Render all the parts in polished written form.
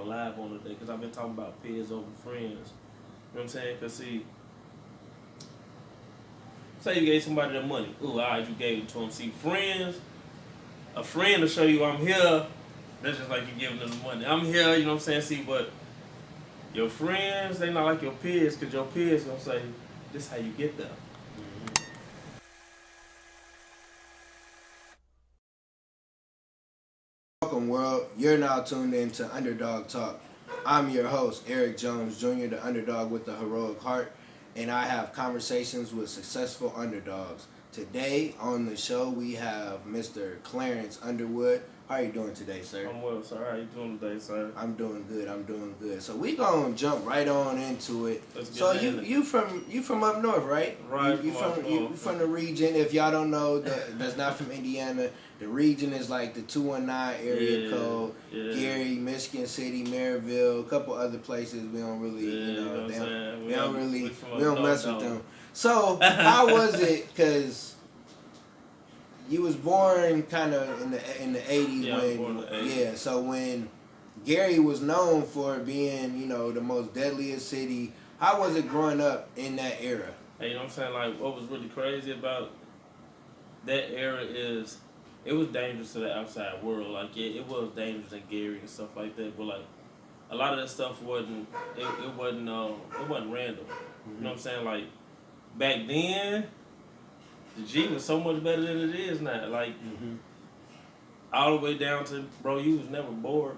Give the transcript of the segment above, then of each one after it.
live on today because I've been talking about peers over friends. You know what I'm saying? Because, see, say you gave somebody the money. Ooh, all right, you gave it to them. See, friends, a friend will show you I'm here. That's just like you giving them the money. I'm here, you know what I'm saying? See, but your friends, they not like your peers because your peers going to say, this how you get there. Welcome, world. You're now tuned in to Underdog Talk. I'm your host, Eric Jones Jr., the underdog with the heroic heart, and I have conversations with successful underdogs. Today on the show, we have Mr. Clarence Underwood. How are you doing today, sir? I'm well, sir. How you doing today, sir? I'm doing good. So we gonna jump right on into it. Let's get So into it. you from up north, right? Right, You from up north. from the region. If y'all don't know, that's not from Indiana. The region is like the 219 area code. Yeah. Gary, Michigan City, Maryville, a couple other places. We don't really, Yeah, you know what I'm saying? we don't really, we from we don't up mess north, with though. them. So how was it? Cause you was born kind of in the 80s Yeah, I was born in the 80s. yeah. So when Gary was known for being, the most deadliest city, how was it growing up in that era? Hey, you know what I'm saying? Like, what was really crazy about that era is it was dangerous to the outside world. Like, yeah, it was dangerous in Gary and stuff like that. But like, a lot of that stuff wasn't. It wasn't random. You know what I'm saying? Like, back then, the G was so much better than it is now. Like, all the way down to, bro, you was never bored.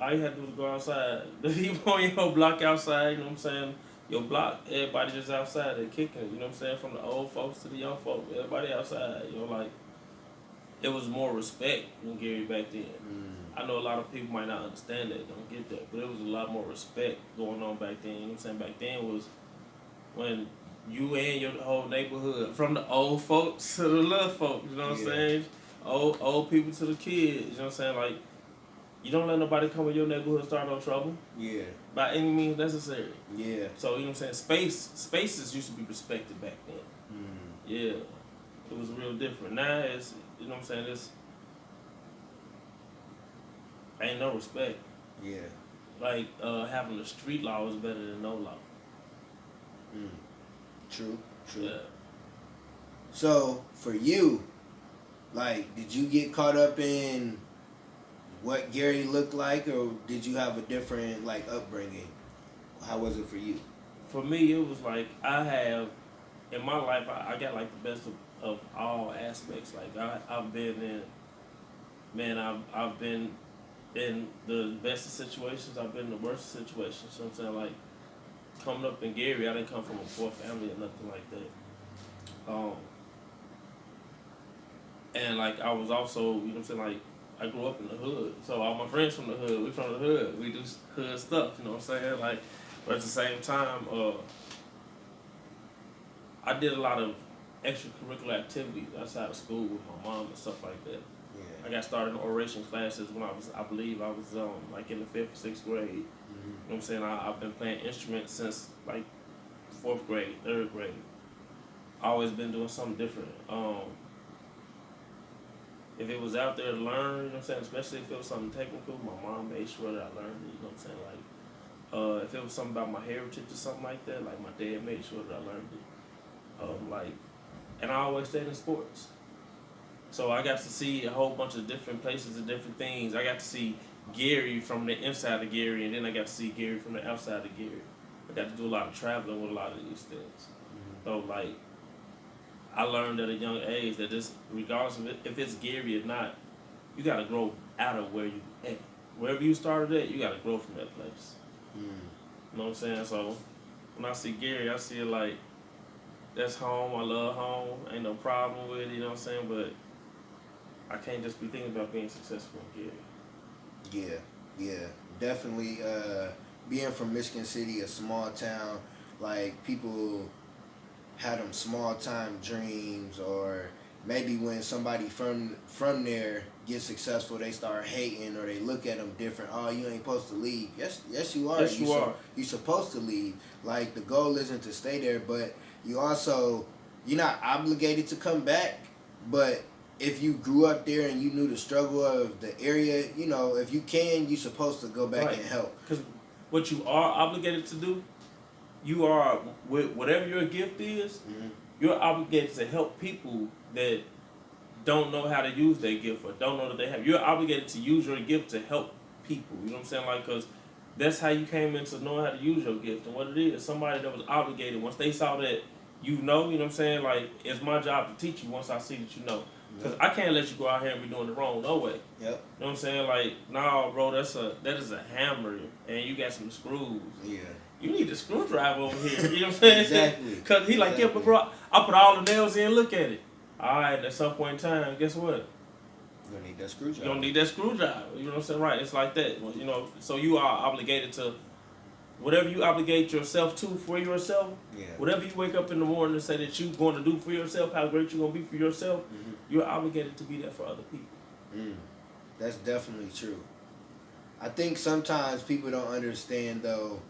All you had to do was go outside. You on your block outside, you know what I'm saying? Your block, everybody just outside, they kicking it, you know what I'm saying? From the old folks to the young folks, everybody outside, like, it was more respect than Gary back then. I know a lot of people might not understand that, don't get that, but it was a lot more respect going on back then, you know what I'm saying? Back then was when you and your whole neighborhood, from the old folks to the little folks, you know what I'm saying? Old people to the kids, you know what I'm saying? Like, you don't let nobody come in your neighborhood and start no trouble. Yeah. By any means necessary. Yeah. So, you know what I'm saying? Spaces used to be respected back then. Yeah. It was real different. Now it's, you know what I'm saying, it's ain't no respect. Yeah. Like, having a street law is better than no law. True. Yeah. So for you, like, did you get caught up in what Gary looked like, or did you have a different, like, upbringing? How was it for you? For me, it was like I have, in my life, I got like the best of all aspects. Like I've been in, man, I've been in the best of situations. I've been in the worst of situations. So I'm saying, like, coming up in Gary, I didn't come from a poor family or nothing like that. And like I was also, you know what I'm saying, like I grew up in the hood. So all my friends from the hood, we from the hood. We do hood stuff, you know what I'm saying? Like, but at the same time, I did a lot of extracurricular activities outside of school with my mom and stuff like that. Yeah. I got started in oration classes when I believe I was like in the 5th or 6th grade. You know what I'm saying? I've been playing instruments since like 4th grade, 3rd grade. Always been doing something different. If it was out there to learn, you know what I'm saying, especially if it was something technical, my mom made sure that I learned it, you know what I'm saying? Like, if it was something about my heritage or something like that, like my dad made sure that I learned it. And I always stayed in sports. So I got to see a whole bunch of different places and different things. I got to see Gary from the inside of Gary, and then I got to see Gary from the outside of Gary. I got to do a lot of traveling with a lot of these things. So, like, I learned at a young age that this, regardless of if it's Gary or not, you got to grow out of where you at. Wherever you started at, you got to grow from that place. You know what I'm saying? So when I see Gary, I see it like, that's home. I love home. Ain't no problem with it, you know what I'm saying? But I can't just be thinking about being successful in Gary. Yeah. Definitely being from Michigan City, a small town, like, people had them small time dreams, or maybe when somebody from there gets successful, they start hating, or they look at them different. Oh, you ain't supposed to leave. Yes, you are. Yes, you are. You're supposed to leave. Like, the goal isn't to stay there, but you're not obligated to come back, but if you grew up there and you knew the struggle of the area, you know, if you can, you're supposed to go back Right. and help. Because what you are obligated to do, you are with whatever your gift is. Mm-hmm. You're obligated to help people that don't know how to use their gift or don't know that they have. You're obligated to use your gift to help people. You know what I'm saying? Like, because that's how you came into knowing how to use your gift. And what it is, somebody that was obligated, once they saw that you know what I'm saying? Like, it's my job to teach you once I see that you know. Because I can't let you go out here and be doing it wrong, no way. Yep. You know what I'm saying? Like, nah, bro, that is a hammer, and you got some screws. Yeah. You need a screwdriver over here. You know what I'm saying? Exactly. Because he like, yeah, but bro, I put all the nails in, look at it. All right, at some point in time, guess what? You're going to need that screwdriver. You're going to need that screwdriver. You know what I'm saying? Right, it's like that. You know, so you are obligated to, whatever you obligate yourself to for yourself, whatever you wake up in the morning and say that you're going to do for yourself, how great you're going to be for yourself, you're obligated to be there for other people. That's definitely true. I think sometimes people don't understand, though,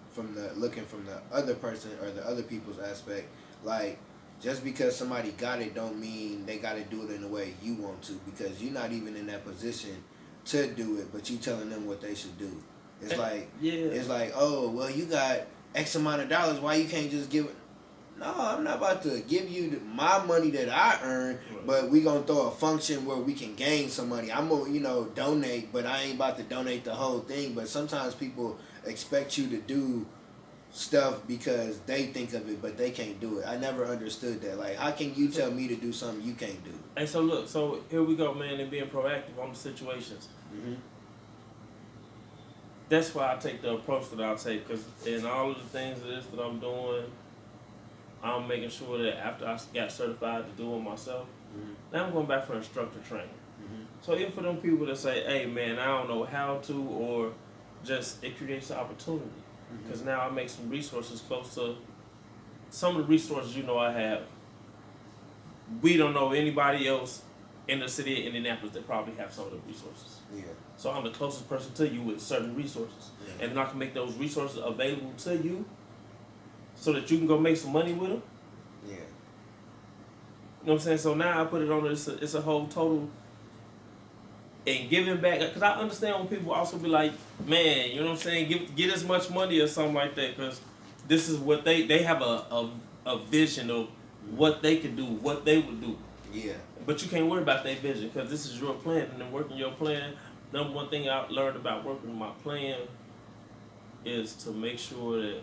looking from the other person or the other people's aspect, like, just because somebody got it don't mean they got to do it in the way you want to, because you're not even in that position to do it, but you telling them what they should do. It's like, it's like, oh, well, you got X amount of dollars, why you can't just give it? No, I'm not about to give you my money that I earn, but we gonna throw a function where we can gain some money. I'm gonna, donate, but I ain't about to donate the whole thing. But sometimes people expect you to do stuff because they think of it, but they can't do it. I never understood that. Like, how can you tell me to do something you can't do? Hey, so look, so here we go, man, and being proactive on the situations. That's why I take the approach that I take, because in all of the things that I'm doing, I'm making sure that after I got certified to do it myself, now I'm going back for instructor training. So even for them people that say, hey, man, I don't know how to, or just it creates an opportunity. Because now I make some resources close to some of the resources I have. We don't know anybody else in the city of Indianapolis that probably have some of the resources. Yeah. So I'm the closest person to you with certain resources. And then I can make those resources available to you so that you can go make some money with them. Yeah. You know what I'm saying? So now I put it on, it's a whole total, and giving back, because I understand when people also be like, man, you know what I'm saying, get as much money or something like that, because this is what they have a vision of what they can do, what they would do. Yeah. But you can't worry about their vision, because this is your plan, and then working your plan, number one thing I learned about working my plan is to make sure that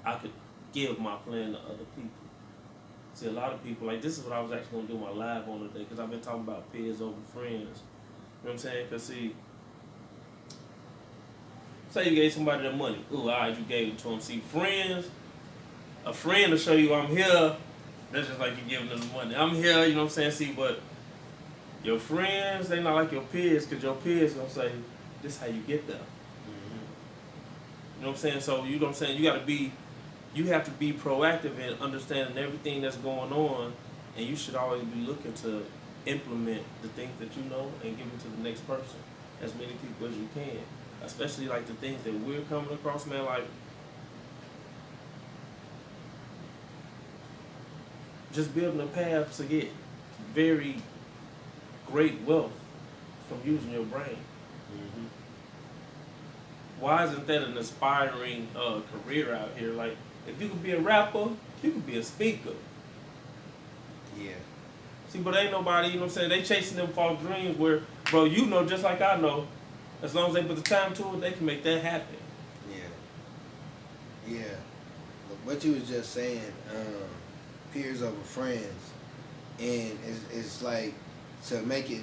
I could give my plan to other people. See, a lot of people, like, this is what I was actually going to do my live on today, because I've been talking about peers over friends. You know what I'm saying? Because, see, say you gave somebody the money. Ooh, all right, you gave it to them. See, friends, a friend will show you I'm here. That's just like you giving them the money. I'm here, you know what I'm saying? See, but your friends, they not like your peers, because your peers going to say, this is how you get there. You know what I'm saying? So, you know what I'm saying? You have to be proactive in understanding everything that's going on, and you should always be looking to implement the things that you know and give them to the next person, as many people as you can. Especially like the things that we're coming across, man, like just building a path to get very great wealth from using your brain. Why isn't that an aspiring career out here? Like, if you could be a rapper, you could be a speaker. Yeah. See, but ain't nobody, you know what I'm saying, they chasing them false dreams where, bro, you know just like I know, as long as they put the time to it, they can make that happen. Yeah. Yeah. Look, what you was just saying, peers over friends, and it's like, to make it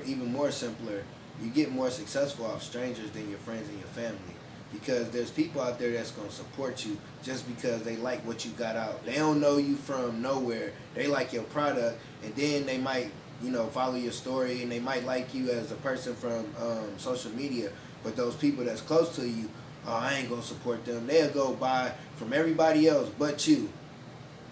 even more simpler, you get more successful off strangers than your friends and your family. Because there's people out there that's going to support you just because they like what you got out. They don't know you from nowhere. They like your product, and then they might, follow your story, and they might like you as a person from social media. But those people that's close to you, oh, I ain't going to support them. They'll go buy from everybody else but you.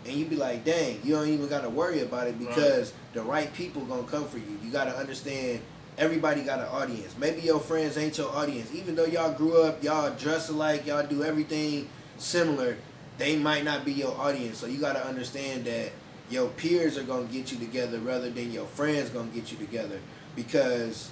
And you be like, dang, you don't even got to worry about it, because the right people going to come for you. You got to understand, everybody got an audience. Maybe your friends ain't your audience. Even though y'all grew up, y'all dress alike, y'all do everything similar, they might not be your audience. So you got to understand that your peers are gonna get you together rather than your friends gonna get you together, because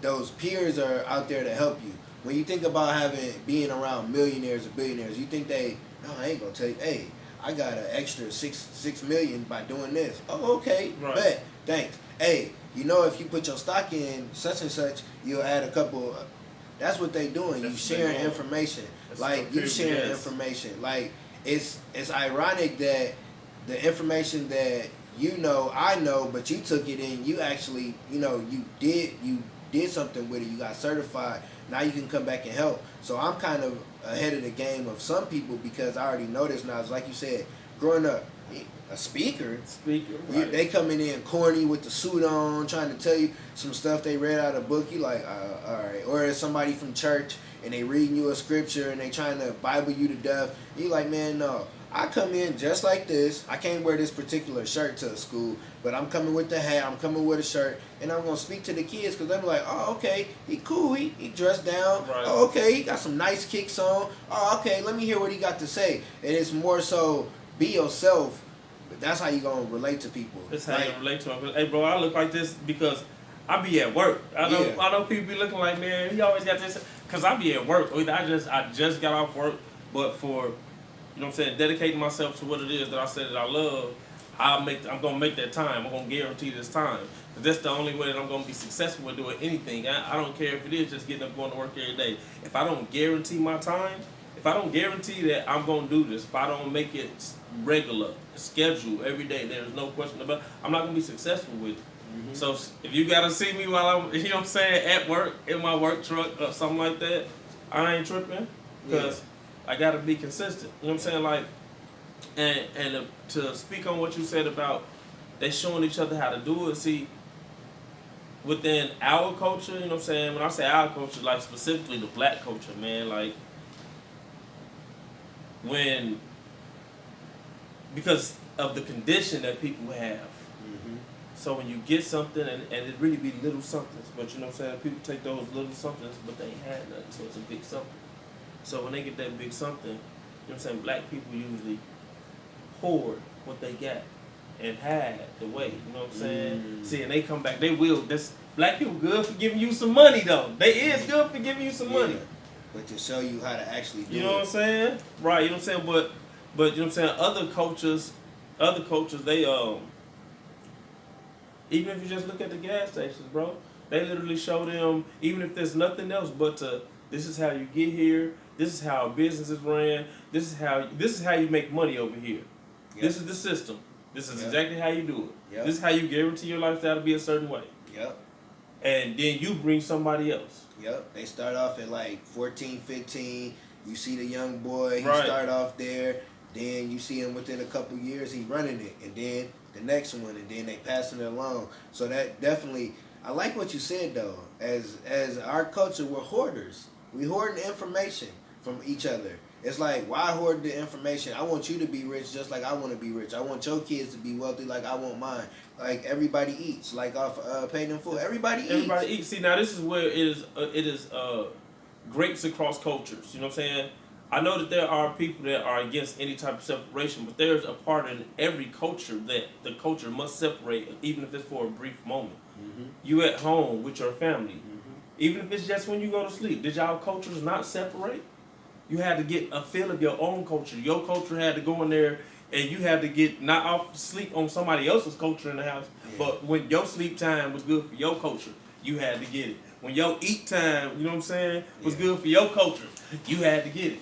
those peers are out there to help you. When you think about being around millionaires or billionaires, you think no, I ain't gonna tell you, hey, I got an extra six million by doing this. Oh, okay, Right. bet, thanks. Hey, if you put your stock in such and such, you'll add a couple. That's what they doing. You sharing information, like you sharing information. Like it's ironic that the information that I know, but you took it and you actually, you did something with it. You got certified. Now you can come back and help. So I'm kind of ahead of the game of some people because I already know this now. It's like you said, growing up, a speaker, right. They coming in corny with the suit on, trying to tell you some stuff they read out of a book. You like, all right. Or it's somebody from church and they reading you a scripture and they trying to Bible you to death. You like, man, no. I come in just like this. I can't wear this particular shirt to a school, but I'm coming with the hat. I'm coming with a shirt, and I'm gonna speak to the kids because they're like, "Oh, okay, he cool. He dressed down. Right. Oh, okay, he got some nice kicks on. Oh, okay, let me hear what he got to say." And it's more so be yourself. But that's how you gonna relate to people. That's how you relate to them. Hey, bro, I look like this because I be at work. I know people be looking like, man, he always got this. Cause I be at work. I just got off work, but for dedicating myself to what it is that I said that I love, I'm gonna make that time. I'm gonna guarantee this time. Cause that's the only way that I'm gonna be successful with doing anything. I don't care if it is just getting up going to work every day. If I don't guarantee my time, if I don't guarantee that I'm gonna do this, if I don't make it regular, schedule every day, there's no question about it, I'm not gonna be successful with it. Mm-hmm. So if you gotta see me while I'm, at work, in my work truck or something like that, I ain't tripping. Because I gotta be consistent. You know what I'm saying? Like, and to speak on what you said about they showing each other how to do it. See, within our culture, you know what I'm saying? When I say our culture, like specifically the black culture, man, like because of the condition that people have. Mm-hmm. So when you get something, and it really be little somethings, but you know what I'm saying? People take those little somethings, but they ain't had nothing, so it's a big something. So when they get that big something, you know what I'm saying, black people usually hoard what they got and hide the way, you know what I'm saying? Mm. See, and they come back, black people good for giving you some money though. They is good for giving you some money. But to show you how to actually do it. You know what I'm saying? Right, you know what I'm saying? But you know what I'm saying, other cultures, they even if you just look at the gas stations, bro, they literally show them, even if there's nothing else but this is how you get here, this is how a business is ran, this is how you make money over here. Yep. This is the system. This is exactly how you do it. Yep. This is how you guarantee your lifestyle to be a certain way. Yep. And then you bring somebody else. Yep. They start off at like 14, 15. You see the young boy, he right. start off there. Then you see him within a couple years, he's running it. And then the next one, and then they passing it along. So that definitely, I like what you said though. As our culture, we're hoarders. We hoarding information from each other. It's like, why hoard the information? I want you to be rich just like I want to be rich. I want your kids to be wealthy like I want mine. Like everybody eats, like off Paid in Full. Everybody eats. See, now this is where it is greats across cultures. You know what I'm saying? I know that there are people that are against any type of separation, but there's a part in every culture that the culture must separate, even if it's for a brief moment. Mm-hmm. You at home with your family, mm-hmm. even if it's just when you go to sleep. Did y'all cultures not separate? You had to get a feel of your own culture. Your culture had to go in there, and you had to get not off sleep on somebody else's culture in the house. Yeah. But when your sleep time was good for your culture, you had to get it. When your eat time, you know what I'm saying, was good for your culture, you had to get it.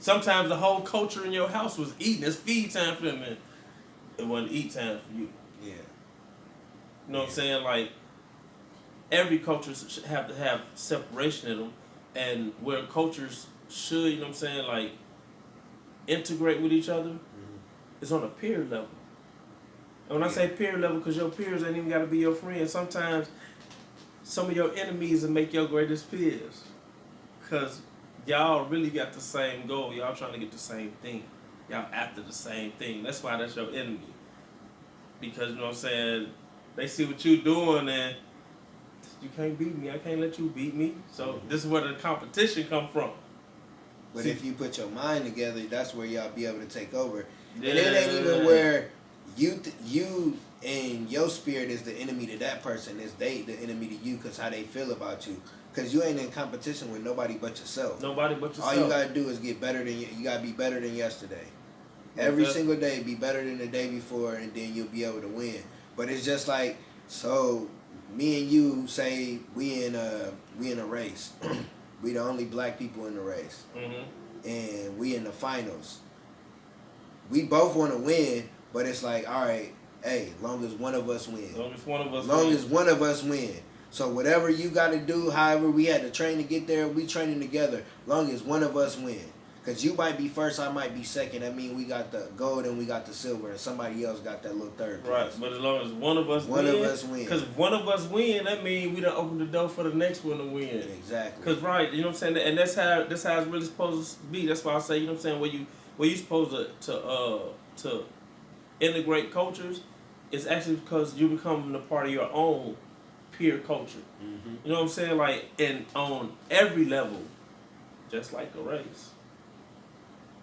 Sometimes the whole culture in your house was eating. It's feed time for them, and it wasn't eat time for you. Yeah. You know what I'm saying? Like, every culture should have to have separation in them, and where cultures should, you know what I'm saying, like, integrate with each other, it's on a peer level. And when I say peer level, because your peers ain't even got to be your friends. Sometimes some of your enemies will make your greatest peers. Because y'all really got the same goal. Y'all trying to get the same thing. Y'all after the same thing. That's why that's your enemy. Because, you know what I'm saying, they see what you doing and you can't beat me. I can't let you beat me. So this is where the competition come from. But if you put your mind together, that's where y'all be able to take over. Yeah. And it ain't even where you and your spirit is the enemy to that person. Is they the enemy to you because how they feel about you. Because you ain't in competition with nobody but yourself. Nobody but yourself. All you gotta do is get better than you gotta be better than yesterday. Every single day, be better than the day before, and then you'll be able to win. But it's just like, so me and you say we in a race. We the only black people in the race, and we in the finals. We both want to win, but it's like, all right, hey, long as one of us win. Long as one of us Long win. as one of us win. So whatever you got to do, however we had to train to get there, we training together. Long as one of us win. Because you might be first, I might be second. That means we got the gold and we got the silver, and somebody else got that little third place. Right, but as long as one of us win. Because if one of us win, that means we done open the door for the next one to win. Exactly. Because, right, you know what I'm saying? And that's how it's really supposed to be. That's why I say, you know what I'm saying, where you supposed to integrate cultures, it's actually because you become a part of your own peer culture. Mm-hmm. You know what I'm saying? Like, and on every level, just like a race.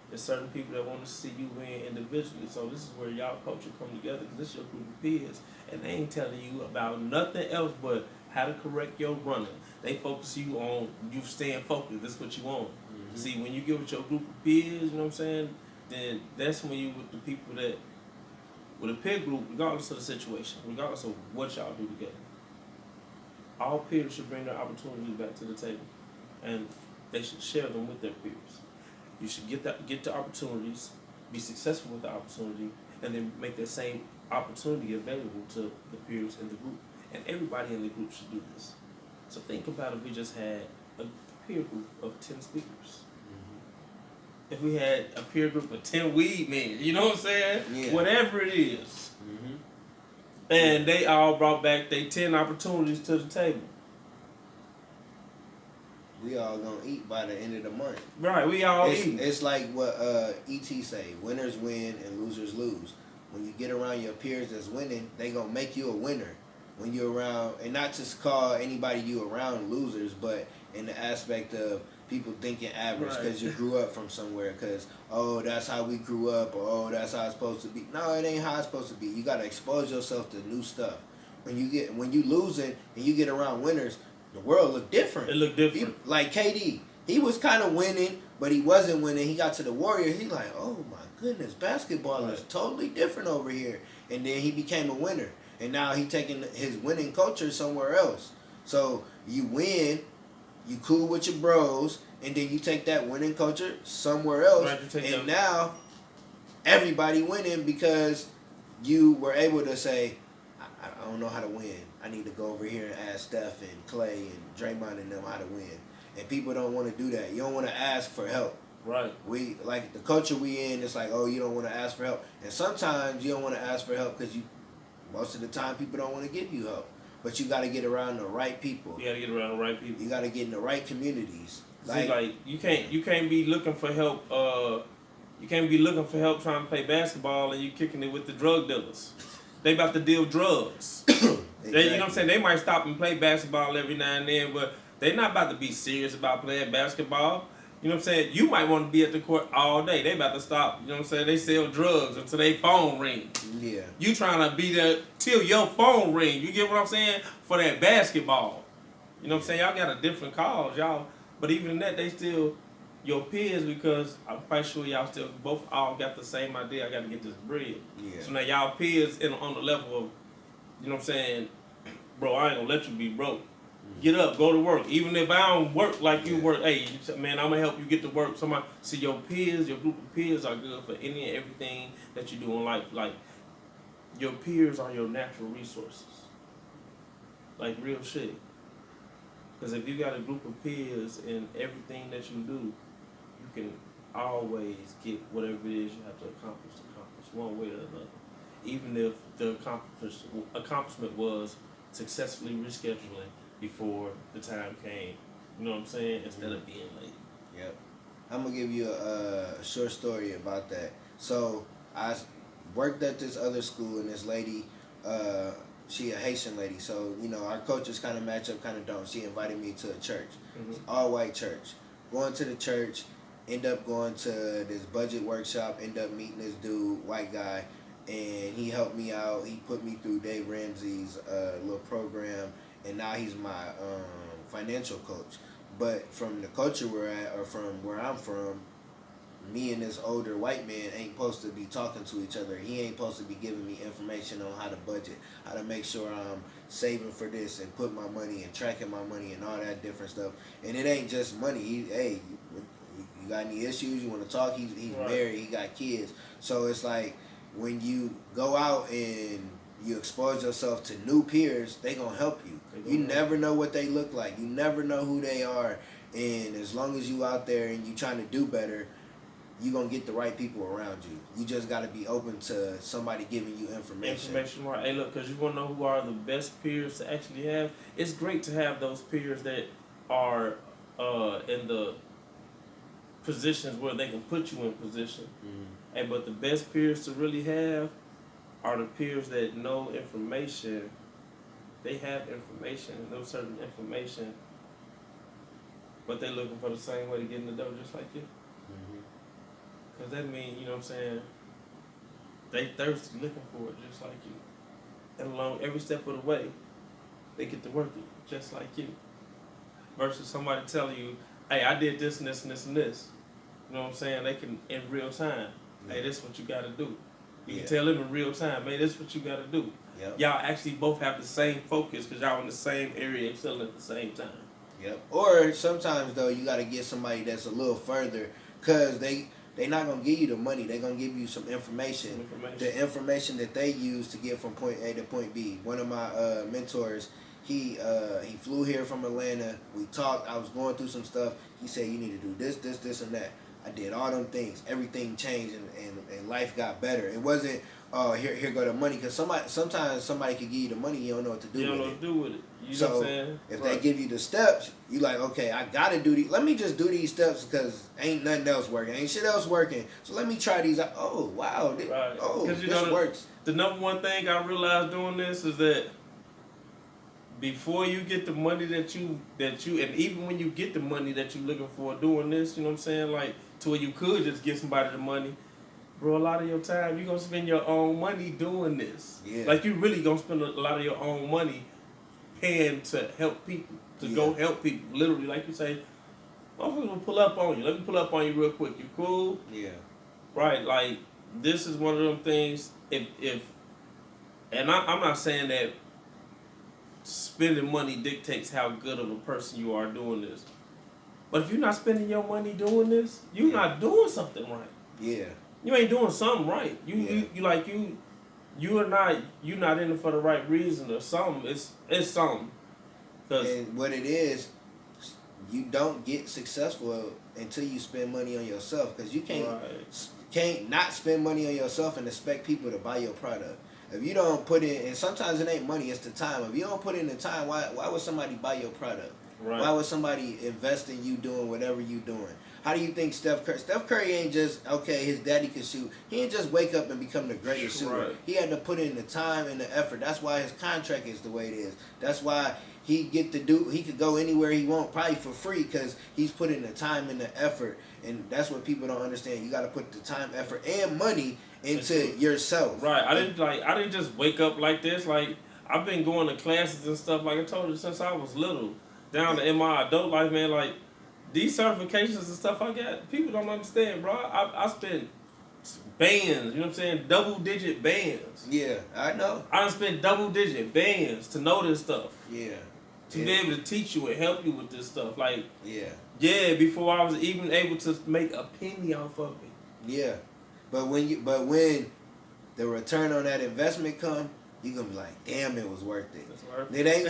There's certain people that want to see you win individually. So this is where y'all culture come together, because this is your group of peers. And they ain't telling you about nothing else but how to correct your running. They focus you on you staying focused. That's what you want. Mm-hmm. See, when you get with your group of peers, you know what I'm saying, then that's when you with the people that, with a peer group, regardless of the situation, regardless of what y'all do together. All peers should bring their opportunities back to the table. And they should share them with their peers. You should get the opportunities, be successful with the opportunity, and then make that same opportunity available to the peers in the group. And everybody in the group should do this. So think about if we just had a peer group of 10 speakers. Mm-hmm. If we had a peer group of 10 weed men, you know what I'm saying? Yeah. Whatever it is. Mm-hmm. And they all brought back their 10 opportunities to the table. We all gonna eat by the end of the month. Right, we all eat. It's like what E.T. say, winners win and losers lose. When you get around your peers that's winning, they gonna make you a winner. When you're around, and not just call anybody you around losers, but in the aspect of people thinking average because you grew up from somewhere, because, oh, that's how we grew up, or, oh, that's how it's supposed to be. No, it ain't how it's supposed to be. You gotta expose yourself to new stuff. When you losing and you get around winners, the world look different. It look different. Like KD, he was kind of winning, but he wasn't winning. He got to the Warriors. He like, oh my goodness, basketball is totally different over here. And then he became a winner, and now he taking his winning culture somewhere else. So you win, you cool with your bros, and then you take that winning culture somewhere else, and now everybody winning because you were able to say, I don't know how to win. I need to go over here and ask Steph and Clay and Draymond and them how to win. And people don't want to do that. You don't want to ask for help. Right. We like the culture we in. It's like, oh, you don't want to ask for help. And sometimes you don't want to ask for help because most of the time people don't want to give you help. But you got to get around the right people. You got to get around the right people. You got to get in the right communities. Like you can't be looking for help. You can't be looking for help trying to play basketball and you kicking it with the drug dealers. They about to deal drugs. Exactly. You know what I'm saying? They might stop and play basketball every now and then, but they're not about to be serious about playing basketball. You know what I'm saying? You might want to be at the court all day. They about to stop. You know what I'm saying? They sell drugs until their phone ring. Yeah. You trying to be there till your phone ring. You get what I'm saying? For that basketball. You know what I'm saying? Y'all got a different cause, y'all. But even in that, they still your peers, because I'm quite sure y'all still both all got the same idea. I got to get this bread. Yeah. So now y'all peers on the level of, you know what I'm saying, bro, I ain't gonna let you be broke. Get up, go to work. Even if I don't work like you work, hey, man, I'm gonna help you get to work. Somebody, see, your peers, your group of peers are good for any and everything that you do in life. Like, your peers are your natural resources. Like, real shit. Because if you got a group of peers in everything that you do, you can always get whatever it is you have to accomplish one way or another. Even if the accomplishment was successfully rescheduling before the time came. You know what I'm saying? Instead of being late. Yep. I'm going to give you a short story about that. So, I worked at this other school, and this lady, she a Haitian lady. So, you know, our cultures kind of match up, kind of don't. She invited me to a church. All-white church. Going to the church, end up going to this budget workshop, end up meeting this dude, white guy, and he helped me out. He put me through Dave Ramsey's little program, and now he's my financial coach. But from the culture we're at, or from where I'm from, me and this older white man ain't supposed to be talking to each other. He ain't supposed to be giving me information on how to budget, how to make sure I'm saving for this and put my money and tracking my money and all that different stuff. And it ain't just money. Hey, you got any issues? You want to talk? He's Right. married. He got kids. So it's like when you go out and you expose yourself to new peers, they gonna help you. You never know what they look like. You never know who they are. And as long as you out there and you trying to do better, you gonna get the right people around you. You just gotta be open to somebody giving you information. Right. Hey, look, because you want to know who are the best peers to actually have. It's great to have those peers that are in the positions where they can put you in position. Mm-hmm. Hey, but the best peers to really have are the peers that know information. They have information, know certain information, but they're looking for the same way to get in the door just like you. Mm-hmm. Because that means, you know what I'm saying, they thirsty looking for it just like you. And along every step of the way, they get to work it just like you. Versus somebody telling you, hey, I did this and this and this and this. You know what I'm saying? They can, in real time, hey, this is what you got to do. You can tell them in real time, hey, this is what you got to do. Yep. Y'all actually both have the same focus because y'all in the same area excelling at the same time. Yep. Or sometimes, though, you got to get somebody that's a little further because they not going to give you the money. They're going to give you some information. The information that they use to get from point A to point B. One of my mentors, he flew here from Atlanta. We talked. I was going through some stuff. He said, you need to do this, this, this, and that. I did all them things. Everything changed and life got better. It wasn't, oh, here go the money. Because sometimes somebody could give you the money, you don't know what to do with it. You don't know what to do with it. You know what I'm saying? If they give you the steps, you like, okay, I got to do these. Let me just do these steps because ain't nothing else working. Ain't shit else working. So let me try these out. Oh, wow. Right. Oh, this works. The number one thing I realized doing this is that before you get the money that you and even when you get the money that you're looking for doing this, you know what I'm saying, like to where you could just give somebody the money, bro, a lot of your time you're gonna spend your own money doing this. Yeah. Like you really gonna spend a lot of your own money paying to help people, to go help people. Literally, like you say, motherfuckers will pull up on you. Let me pull up on you real quick. You cool? Yeah. Right, like this is one of them things if and I'm not saying that spending money dictates how good of a person you are doing this. But if you're not spending your money doing this, you're not doing something right. Yeah. You ain't doing something right. You're not in it for the right reason or something. It's something. And what it is, you don't get successful until you spend money on yourself because you can't not spend money on yourself and expect people to buy your product. If you don't put in, and sometimes it ain't money, it's the time. If you don't put in the time, why would somebody buy your product? Right. Why would somebody invest in you doing whatever you doing? How do you think Steph Curry ain't just, okay, his daddy can shoot. He didn't just wake up and become the greatest shooter. Right. He had to put in the time and the effort. That's why his contract is the way it is. That's why he could go anywhere he want, probably for free, because he's put in the time and the effort. And that's what people don't understand. You got to put the time, effort, and money into yourself. Right. I didn't just wake up like this. Like I've been going to classes and stuff. Like I told you since I was little, down to in my adult life, man. Like these certifications and stuff I got, people don't understand, bro. I spent bands. You know what I'm saying? Double-digit bands. Yeah, I know. I done spent double-digit bands to know this stuff. Yeah. To be able to teach you and help you with this stuff. Like, yeah, before I was even able to make a penny off of it. Yeah. But when the return on that investment come, you're gonna be like, damn, it was worth it. It ain't,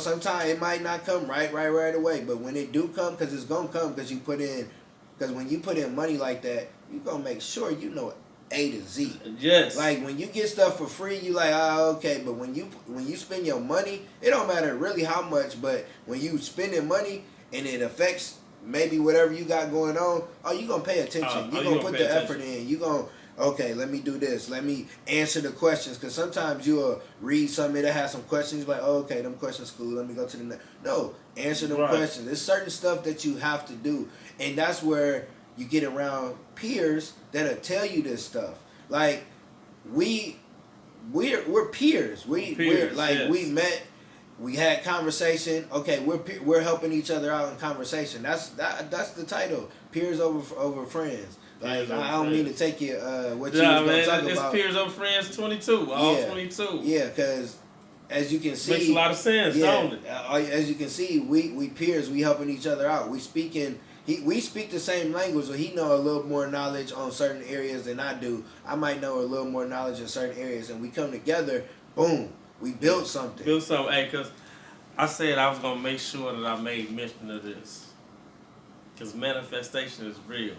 sometimes it might not come right away. But when it do come, because it's gonna come, because when you put in money like that, you gonna make sure you know A to Z. Yes. Like when you get stuff for free, you like, okay. But when you spend your money, it don't matter really how much. But when you spending money and it affects maybe whatever you got going on, you gonna pay attention. You gonna put the effort in. You gonna, okay, let me do this. Let me answer the questions. Because sometimes you'll read something that has some questions. Like, oh, okay, them questions cool. Let me go to the next. No, answer them questions. There's certain stuff that you have to do. And that's where you get around peers that'll tell you this stuff. Like, we're peers. We're like yes. we met. We had conversation. Okay, we're helping each other out in conversation. That's the title. Peers over friends. Like I don't mean to take you what you was gonna talk it's about. peers over friends 22. All 22. Yeah, because as you can see, makes a lot of sense, don't it? As you can see, we peers. We helping each other out. We speaking. We speak the same language, so he know a little more knowledge on certain areas than I do. I might know a little more knowledge in certain areas, and we come together. Boom. We built something. Hey, because I said I was going to make sure that I made mention of this. Because manifestation is real.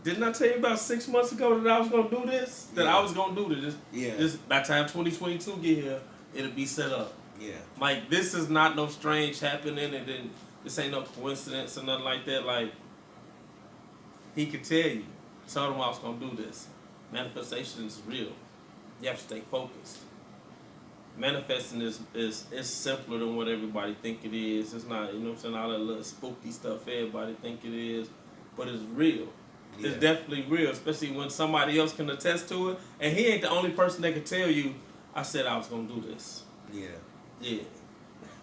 Didn't I tell you about 6 months ago that I was going to do this? That I was going to do this. This. By the time 2022 get here, it'll be set up. Yeah. Like, this is not no strange happening, and then this ain't no coincidence or nothing like that. Like, he could tell you. I told him I was going to do this. Manifestation is real. You have to stay focused. Manifesting is simpler than what everybody think it is. It's not, you know what I'm saying, all that little spooky stuff everybody think it is, but it's real. Yeah. It's definitely real, especially when somebody else can attest to it. And he ain't the only person that can tell you, I said I was going to do this. Yeah. Yeah.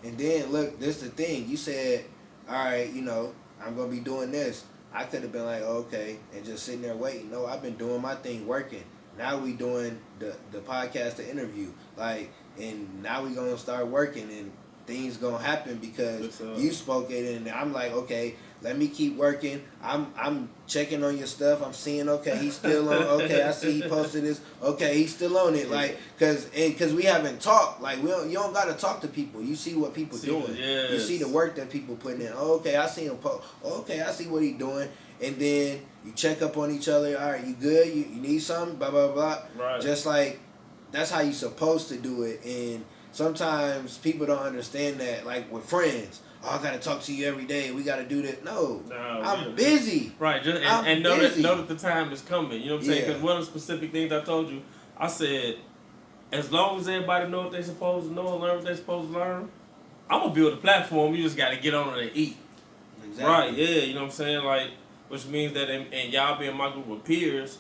And then, look, this the thing. You said, all right, you know, I'm going to be doing this. I could have been like, okay, and just sitting there waiting. No, I've been doing my thing, working. Now we doing the podcast, the interview. Like, and now we going to start working, and things going to happen because you spoke it, and I'm like, okay, let me keep working. I'm checking on your stuff. I'm seeing, okay, he's still on. Okay, I see he posted this. Okay, he's still on it. Like, cause we haven't talked. Like, you don't got to talk to people. You see what people doing. Yes. You see the work that people putting in. Oh, okay, I see him post. Oh, okay, I see what he doing. And then you check up on each other. All right, you good? You need something? Blah, blah, blah. Right. Just like, that's how you supposed to do it. And sometimes people don't understand that. Like with friends. Oh, I got to talk to you every day. We got to do this. No, I'm busy. Right. Just, and know that the time is coming. You know what I'm saying? Because one of the specific things I told you, I said, as long as everybody know what they're supposed to know and learn what they're supposed to learn, I'm going to build a platform. You just got to get on it and eat. Exactly. Right, yeah. You know what I'm saying? Like, which means that and y'all being my group of peers,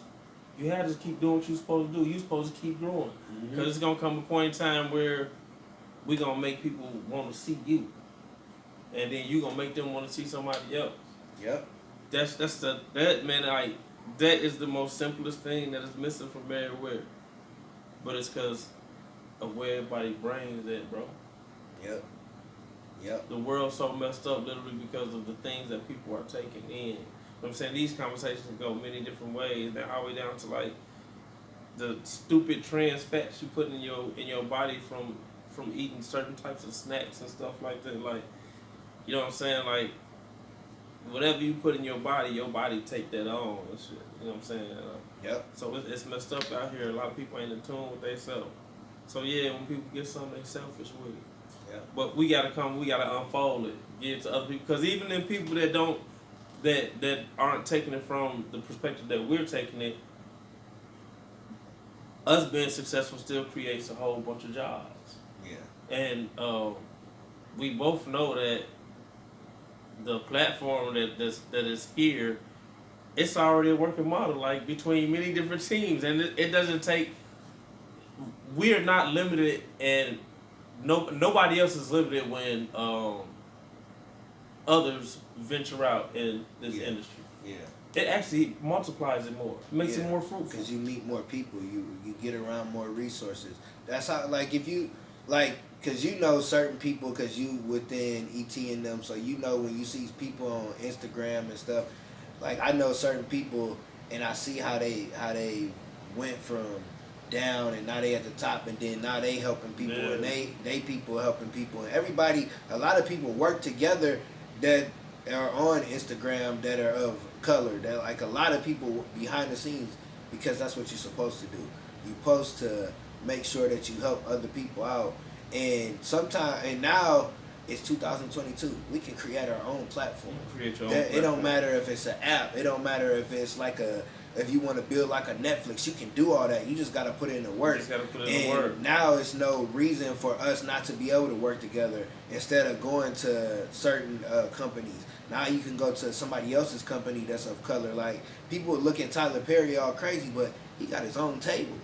you have to keep doing what you're supposed to do. You're supposed to keep growing. Because it's going to come a point in time where we're going to make people want to see you. And then you're going to make them want to see somebody else. Yep. That is the most simplest thing that is missing from everywhere. But it's because of where everybody's brain is at, bro. Yep. The world's so messed up literally because of the things that people are taking in. You know what I'm saying? These conversations go many different ways. They're all the way down to like the stupid trans fats you put in your body from eating certain types of snacks and stuff like that. Like, you know what I'm saying? Like, whatever you put in your body take that on and shit. You know what I'm saying? Yep. So it's messed up out here. A lot of people ain't in tune with themselves. So yeah, when people get something, they selfish with it. Yeah. But we gotta unfold it, give it to other people. Because even in people that aren't taking it from the perspective that we're taking it, us being successful still creates a whole bunch of jobs. Yeah. And we both know that the platform that is here, it's already a working model, like between many different teams, and it doesn't take. We are not limited, and nobody else is limited when others venture out in this industry. Yeah, it actually multiplies it more, makes it more fruitful. Because you meet more people, you get around more resources. That's how, like, if you like. Because you know certain people, because you within ET and them, so you know when you see people on Instagram and stuff, like I know certain people and I see how they went from down and now they at the top, and then now they helping people and they people helping people, and everybody, a lot of people work together that are on Instagram that are of color, that like a lot of people behind the scenes, because that's what you're supposed to do. You're supposed to make sure that you help other people out. And now it's 2022. We can create our own platform. Create your own platform. It don't matter if it's an app. It don't matter if it's like a If you want to build like a Netflix, you can do all that. You just got to put in the work. You just got to put in the work. Now it's no reason for us not to be able to work together instead of going to certain companies. Now you can go to somebody else's company that's of color. Like, people look at Tyler Perry all crazy, but he got his own table.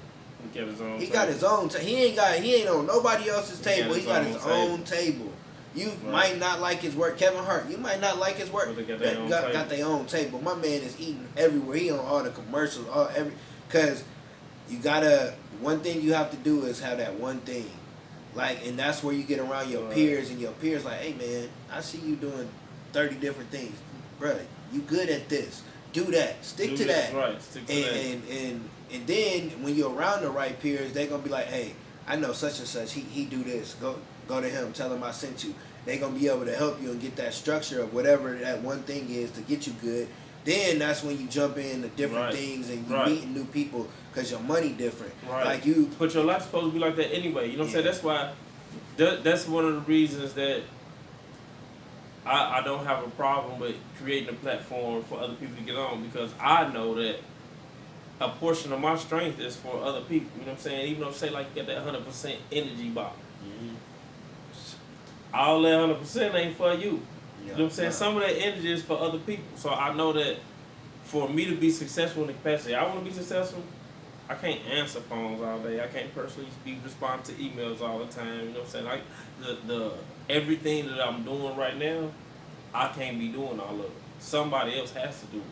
He got his own table. He ain't on nobody else's table. He got his own table. You might not like his work. Kevin Hart, you might not like his work. But they got their own table. My man is eating everywhere. He on all the commercials, because you gotta. One thing you have to do is have that one thing, like, and that's where you get around your peers, and your peers like, hey man, I see you doing 30 different things, bruh. You good at this? Do that. Stick to that. Right. Stick to that. And then when you're around the right peers, they're gonna be like, hey, I know such and such. He do this. Go to him. Tell him I sent you. They're gonna be able to help you and get that structure of whatever that one thing is to get you good. Then that's when you jump into different things and you meeting new people because your money different. Right. Like you. But your life's supposed to be like that anyway. You know what I'm saying? That's why. That's one of the reasons that I don't have a problem with creating a platform for other people to get on, because I know that a portion of my strength is for other people. You know what I'm saying? Even though, say, like, you get that 100% energy box. Mm-hmm. All that 100% ain't for you. You know what I'm saying? Yeah. Some of that energy is for other people. So I know that for me to be successful in the capacity I want to be successful, I can't answer phones all day. I can't personally respond to emails all the time. You know what I'm saying? Like, the everything that I'm doing right now, I can't be doing all of it. Somebody else has to do it. You know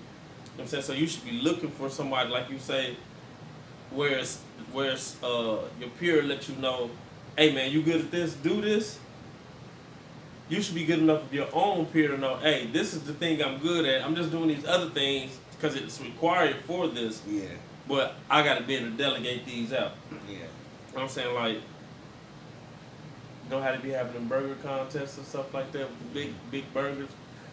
what I'm saying? So you should be looking for somebody, like you say, where your peer let you know, hey man, you good at this, do this. You should be good enough of your own peer to know, hey, this is the thing I'm good at. I'm just doing these other things because it's required for this. Yeah. But I got to be able to delegate these out. Yeah. You know what I'm saying? Like, know how to be having them burger contests and stuff like that with the big burgers.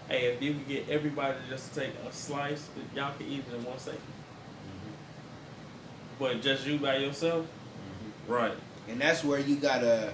Hey, if you could get everybody to just take a slice, y'all can eat it in 1 second. Mm-hmm. But just you by yourself? Mm-hmm. Right. And that's where you gotta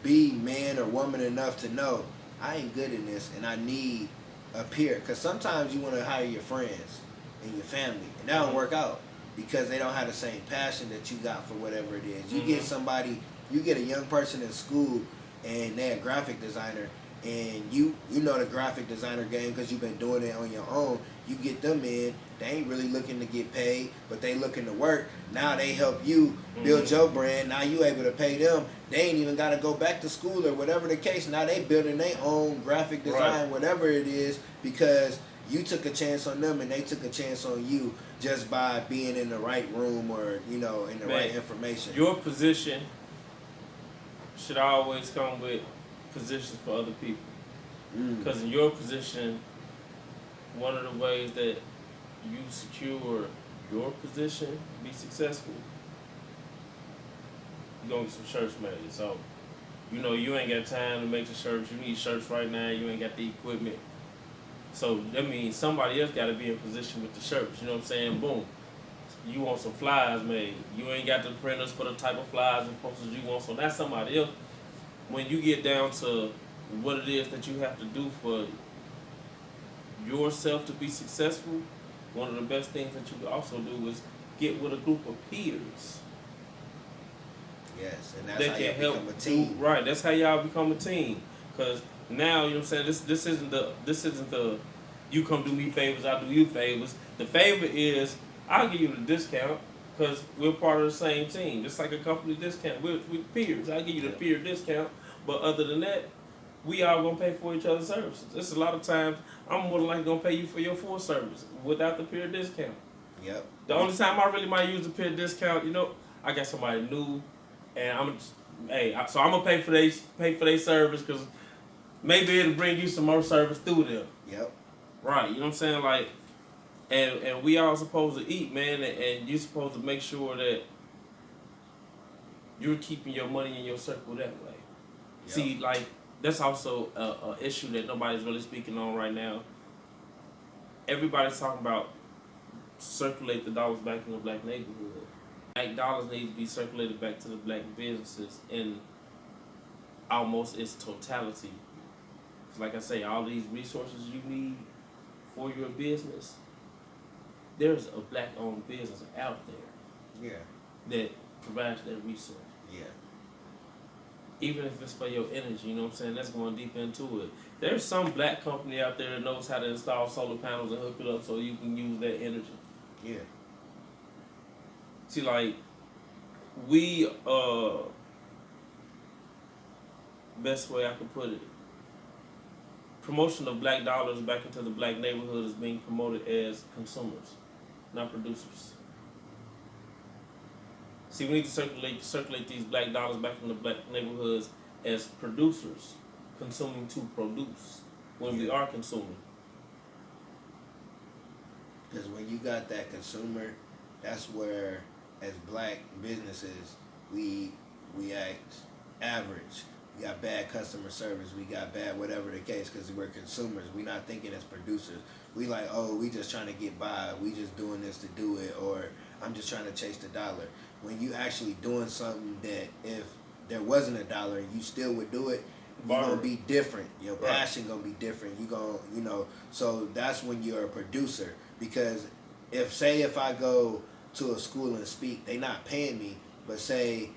be man or woman enough to know, I ain't good in this and I need a peer. Because sometimes you want to hire your friends and your family, and that don't work out because they don't have the same passion that you got for whatever it is. You get somebody, you get a young person in school and they're a graphic designer, and you know the graphic designer game because you've been doing it on your own. You get them in, they ain't really looking to get paid, but they looking to work. Now they help you build your brand. Now you able to pay them. They ain't even got to go back to school or whatever the case. Now they building their own graphic design, whatever it is, because you took a chance on them and they took a chance on you just by being in the right room or, you know, in the right information. Your position should always come with positions for other people. Because in your position, one of the ways that you secure your position, be successful, you're going to get some shirts made. So, you know, you ain't got time to make the shirts. You need shirts right now. You ain't got the equipment. So, that means somebody else got to be in position with the shirts. You know what I'm saying? Boom. You want some flyers made. You ain't got the printers for the type of flyers and posters you want. So, that's somebody else. When you get down to what it is that you have to do for yourself to be successful, one of the best things that you can also do is get with a group of peers. Yes, and that's how you become a team. Right, that's how y'all become a team. Because now, you know what I'm saying, this isn't the you come do me favors, I do you favors. The favor is I'll give you the discount because we're part of the same team. Just like a company discount. We're peers. I'll give you the peer discount. But other than that, we all gonna pay for each other's services. There's a lot of times I'm more than likely gonna pay you for your full service without the peer discount. Yep. The only time I really might use the peer discount, you know, I got somebody new, and so I'm gonna pay for their service because maybe it'll bring you some more service through them. Yep. Right. You know what I'm saying? Like, and we all supposed to eat, man, and you're supposed to make sure that you're keeping your money in your circle that way. Yep. See, like, that's also a issue that nobody's really speaking on right now. Everybody's talking about circulate the dollars back in the black neighborhood. Black dollars need to be circulated back to the black businesses in almost its totality. Because like I say, all these resources you need for your business, there's a black-owned business out there Yeah. that provides that resource. Yeah. Even if it's for your energy, you know what I'm saying? That's going deep into it. There's some black company out there that knows how to install solar panels and hook it up so you can use that energy. Yeah. See, like, we, best way I could put it, promotion of black dollars back into the black neighborhood is being promoted as consumers, not producers. See, we need to circulate these black dollars back in the black neighborhoods as producers, consuming to produce when we are consuming. Because when you got that consumer, that's where, as black businesses, we act average. We got bad customer service. We got bad whatever the case because we're consumers. We're not thinking as producers. We like, oh, we just trying to get by. We just doing this to do it, or I'm just trying to chase the dollar. When you actually doing something that if there wasn't a dollar and you still would do it, you're going to be different. Your passion going to be different. You going to, you know, so that's when you're a producer. Because if I go to a school and speak, they not paying me, but say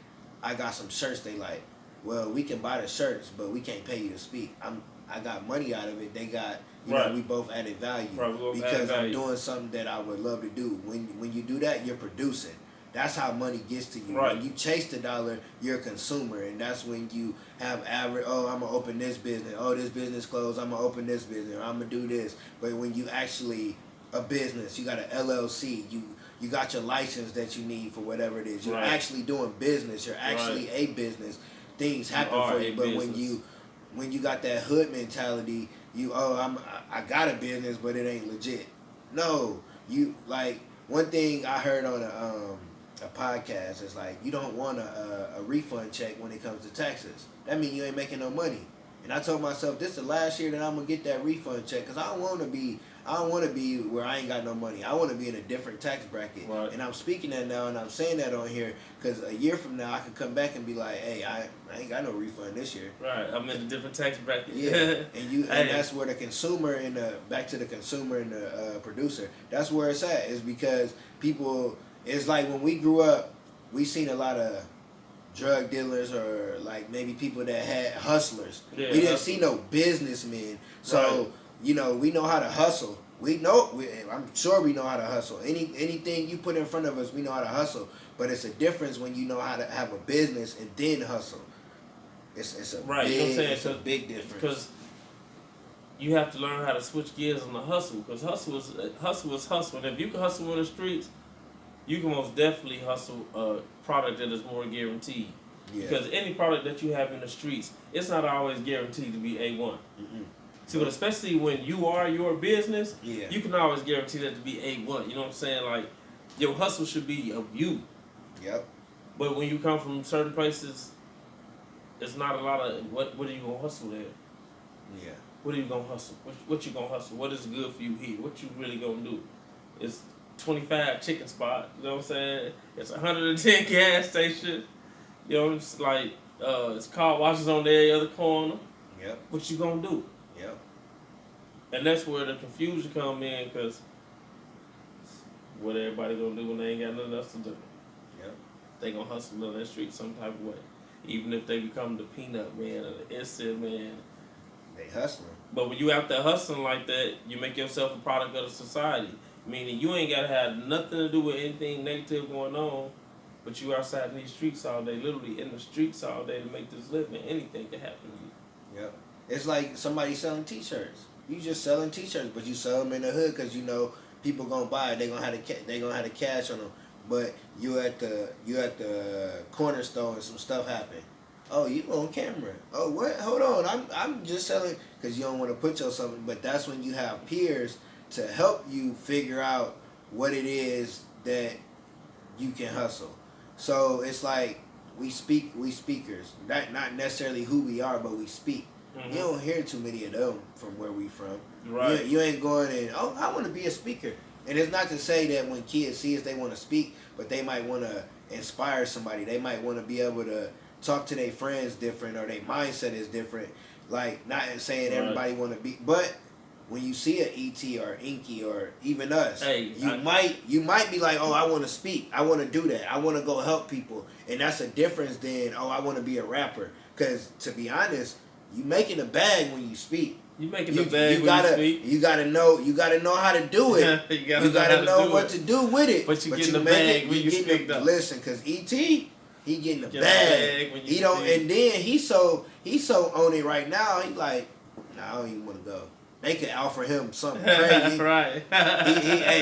I got some shirts they like, well, we can buy the shirts, but we can't pay you to speak. I got money out of it. They got, you know, we both added value because I'm doing something that I would love to do. When you do that, you're producing. That's how money gets to you. Right. When you chase the dollar, you're a consumer, and that's when you have average. Oh, I'm gonna open this business. Oh, this business closed. I'm gonna open this business. Or I'm gonna do this. But when you actually a business, you got an LLC. You got your license that you need for whatever it is. You're actually doing business. You're actually a business. Things happen for you. But when you got that hood mentality, I got a business, but it ain't legit. No, you like one thing I heard on a podcast is like you don't want a refund check when it comes to taxes. That means you ain't making no money. And I told myself this is the last year that I'm gonna get that refund check because I don't want to be where I ain't got no money. I want to be in a different tax bracket. Right. And I'm speaking that now, and I'm saying that on here because a year from now I could come back and be like, hey, I ain't got no refund this year. Right, I'm in a different tax bracket. Yeah, and that's where the consumer and back to the consumer and the producer. That's where it's at. Is because people. It's like when we grew up, we seen a lot of drug dealers or like maybe people that had hustlers. Yeah, we didn't see no businessmen. So, you know, we know how to hustle. I'm sure we know how to hustle. Anything you put in front of us, we know how to hustle. But it's a difference when you know how to have a business and then hustle. It's a big, you know what I'm saying? It's a big difference. Because you have to learn how to switch gears on the hustle. Because hustle is hustle. And if you can hustle in the streets, you can most definitely hustle a product that is more guaranteed. Yeah. Because any product that you have in the streets, it's not always guaranteed to be A1. Mm-hmm. See, but especially when you are your business, you can always guarantee that to be A1. You know what I'm saying? Like, your hustle should be of you. Yep. But when you come from certain places, it's not a lot of, what are you going to hustle there? Yeah. What are you going to hustle? What you going to hustle? What is good for you here? What you really going to do? It's 25 chicken spot, you know what I'm saying? It's 110 gas station. You know, it's like it's car washes on the other corner. Yep. What you gonna do? Yep. And that's where the confusion come in, because what everybody gonna do when they ain't got nothing else to do? Yep. They gonna hustle on that street some type of way. Even if they become the peanut man or the instant man. They hustling. But when you out there hustling like that, you make yourself a product of the society. Meaning you ain't gotta have nothing to do with anything negative going on, but you outside in these streets all day, literally in the streets all day to make this living. Anything can happen to you. Yep. It's like somebody selling T-shirts. You just selling T-shirts, but you sell them in the hood because you know people gonna buy it. They gonna have the cash on them. But you at the corner store and some stuff happen. Oh, you on camera? Oh, what? Hold on, I'm just selling because you don't want to put yourself. But that's when you have peers to help you figure out what it is that you can hustle. So it's like we speakers, not necessarily who we are, but we speak. Mm-hmm. You don't hear too many of them from where we from. Right. You ain't going in, oh, I want to be a speaker. And it's not to say that when kids see us, they want to speak, but they might want to inspire somebody. They might want to be able to talk to their friends different, or their mindset is different. Like, not saying everybody want to be, but when you see an ET or Inky or even us, Hey, you might be like, oh, I want to speak, I want to do that, I want to go help people, and that's a difference than, oh, I want to be a rapper. Because to be honest, you making a bag when you speak. You making the bag when you speak. You gotta know how to do it. You gotta know what to do with it. But you getting the bag when you speak though. Listen, cause ET, he getting the bag. He don't, and then he so on it right now. He like, nah, I don't even want to go. They could offer him something crazy. Right.